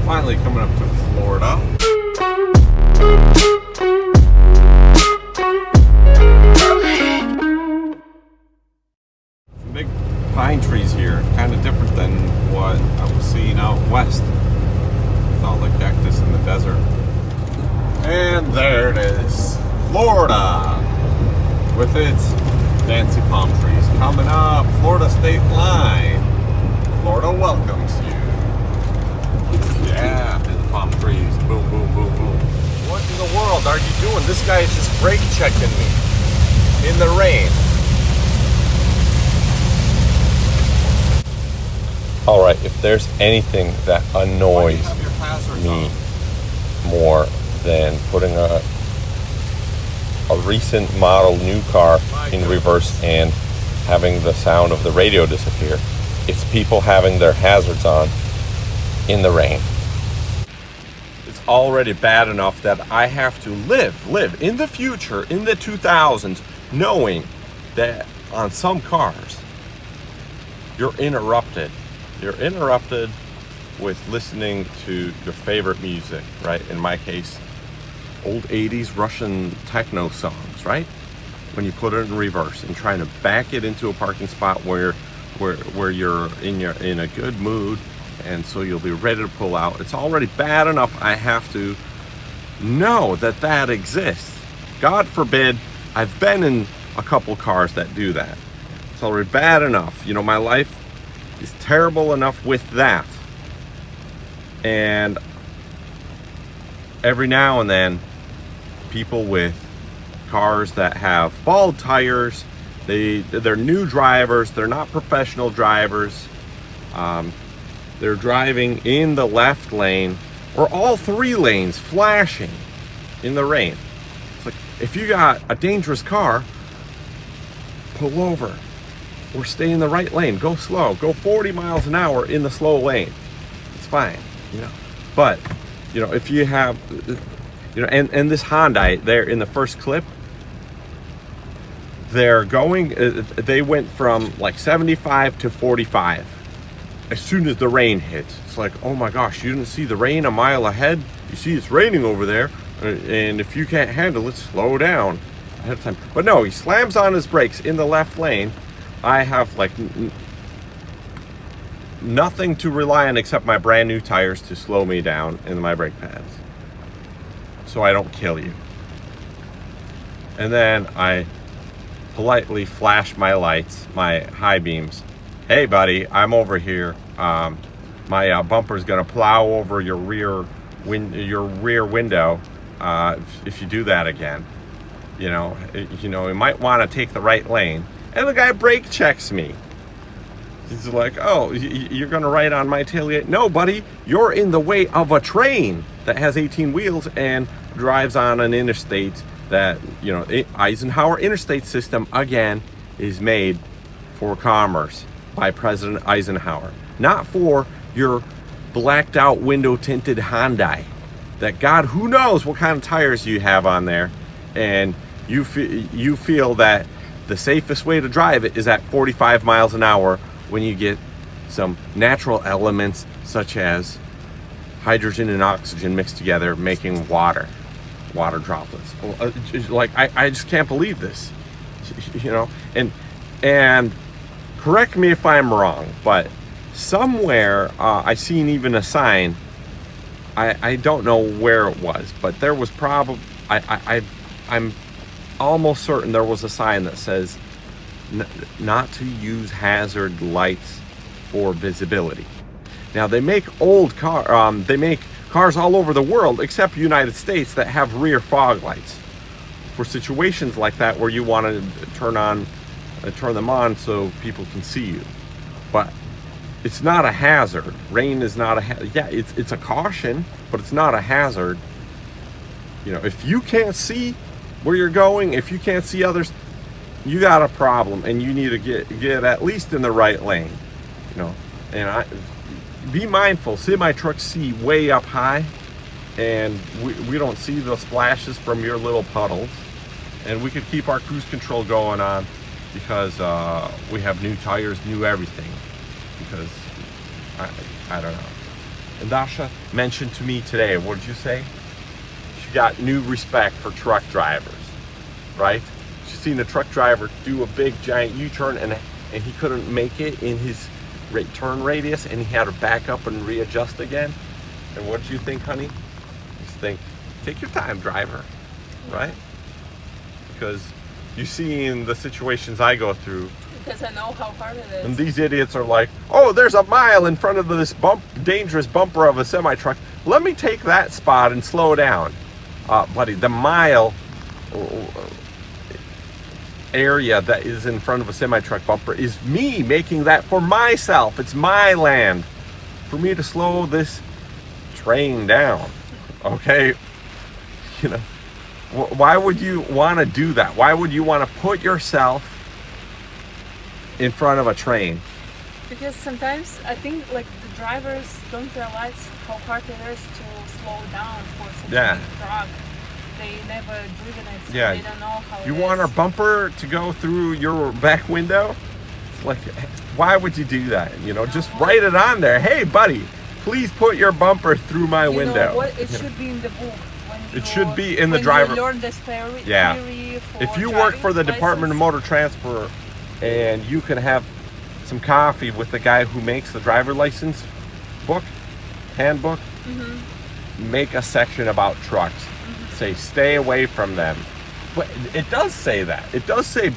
Finally coming up to Florida. Some big pine trees here, kind of different than what I was seeing out west. It's all like cactus in the desert. And there it is, Florida, with its fancy palm trees coming up, Florida state line. Florida welcomes you. Yeah, and the palm trees, boom, boom, boom, boom. What in the world are you doing? This guy is just brake checking me in the rain. All right, if there's anything that annoys me more than putting a recent model new car in reverse and having the sound of the radio disappear, it's people having their hazards on in the rain. It's already bad enough that I have to live in the future, in the 2000s, knowing that on some cars, you're interrupted. You're interrupted with listening to your favorite music, right? In my case, old 80s Russian techno songs, right? When you put it in reverse and trying to back it into a parking spot where you're in a good mood, and so you'll be ready to pull out. It's already bad enough I have to know that exists. God forbid, I've been in a couple cars that do that. It's already bad enough. You know, my life is terrible enough with that. And every now and then, people with cars that have bald tires, they're new drivers, they're not professional drivers, they're driving in the left lane or all three lanes flashing in the rain. It's like, if you got a dangerous car, pull over or stay in the right lane, go slow, go 40 miles an hour in the slow lane. It's fine, you know. But, you know, if you have, you know, and this Hyundai there in the first clip, they went from like 75 to 45 as soon as the rain hits. It's like, oh my gosh, you didn't see the rain a mile ahead? You see it's raining over there, and if you can't handle it, slow down ahead of time. But no, he slams on his brakes in the left lane. I have like nothing to rely on except my brand new tires to slow me down in my brake pads, so I don't kill you. And then I politely flash my lights, my high beams. Hey buddy, I'm over here. My bumper's gonna plow over your rear window if you do that again. You know, you might want to take the right lane. And the guy brake checks me. He's like, oh, you're gonna ride on my tailgate? No, buddy, you're in the way of a train that has 18 wheels and drives on an interstate that, you know, Eisenhower interstate system, again, is made for commerce by President Eisenhower, not for your blacked out window tinted Hyundai that God who knows what kind of tires you have on there, and you feel that the safest way to drive it is at 45 miles an hour when you get some natural elements such as hydrogen and oxygen mixed together, making water droplets. Like, I just can't believe this, you know. And correct me if I'm wrong, but somewhere I seen even a sign. I don't know where it was, but there was probably I'm almost certain there was a sign that says not to use hazard lights for visibility. Now they make cars all over the world except United States that have rear fog lights for situations like that where you want to turn them on so people can see you. But it's not a hazard. Rain is not it's a caution, but it's not a hazard. You know, if you can't see where you're going, if you can't see others, you got a problem, and you need to get at least in the right lane. You know, and be mindful. Semi trucks see way up high, and we don't see the splashes from your little puddles, and we could keep our cruise control going on because we have new tires, new everything. Because I don't know. And Dasha mentioned to me today, what did you say? She got new respect for truck drivers, right? She's seen a truck driver do a big giant U-turn and he couldn't make it in his turn radius, and he had to back up and readjust again. And what did you think, honey? You think, take your time, driver, right? Because you see in the situations I go through, because I know how hard it is. and these idiots are like, oh, there's a mile in front of this dangerous bumper of a semi-truck. Let me take that spot and slow down. Buddy, the mile area that is in front of a semi-truck bumper is me making that for myself. It's my land. For me to slow this train down, okay? You know, why would you want to do that? Why would you want to put yourself in front of a train? Because sometimes I think like the drivers don't realize how hard it is to slow down for such a big truck. They never driven it, so they don't know how you it want is. our bumper to go through your back window? It's like, why would you do that? You know, just write it on there. Hey, buddy, please put your bumper through my window. Know what? It should be in the book. It should be in the driver. You learn this theory, If you work for the Department of Motor Transport and you can have some coffee with the guy who makes the driver license book, handbook, make a section about trucks. Say, stay away from them. But it does say that. It does say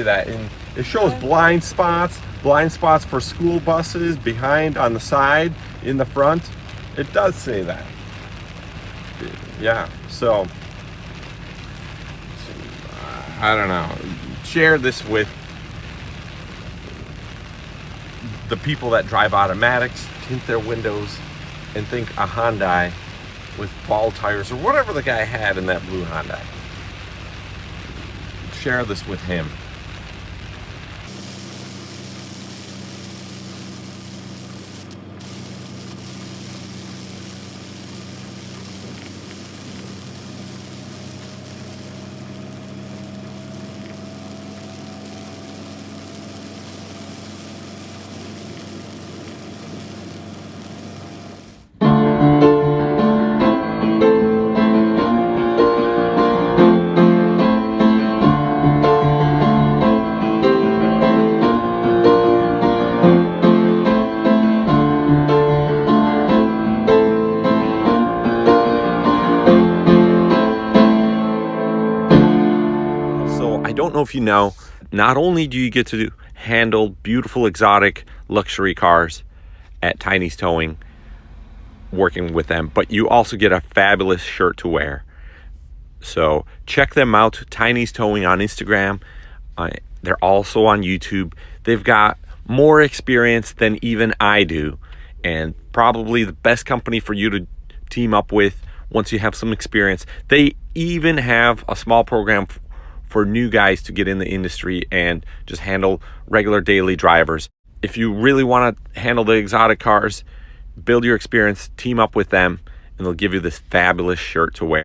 that, and it shows blind spots for school buses behind, on the side, in the front. It does say that. Yeah, so I don't know. Share this with the people that drive automatics, tint their windows, and think a Hyundai with ball tires or whatever the guy had in that blue Hyundai. Share this with him. I don't know if you know, not only do you get to handle beautiful exotic luxury cars at Tiny's Towing, working with them, but you also get a fabulous shirt to wear. So check them out, Tiny's Towing on Instagram. They're also on YouTube. They've got more experience than even I do, and probably the best company for you to team up with once you have some experience. They even have a small program for new guys to get in the industry and just handle regular daily drivers. If you really want to handle the exotic cars, build your experience, team up with them, and they'll give you this fabulous shirt to wear.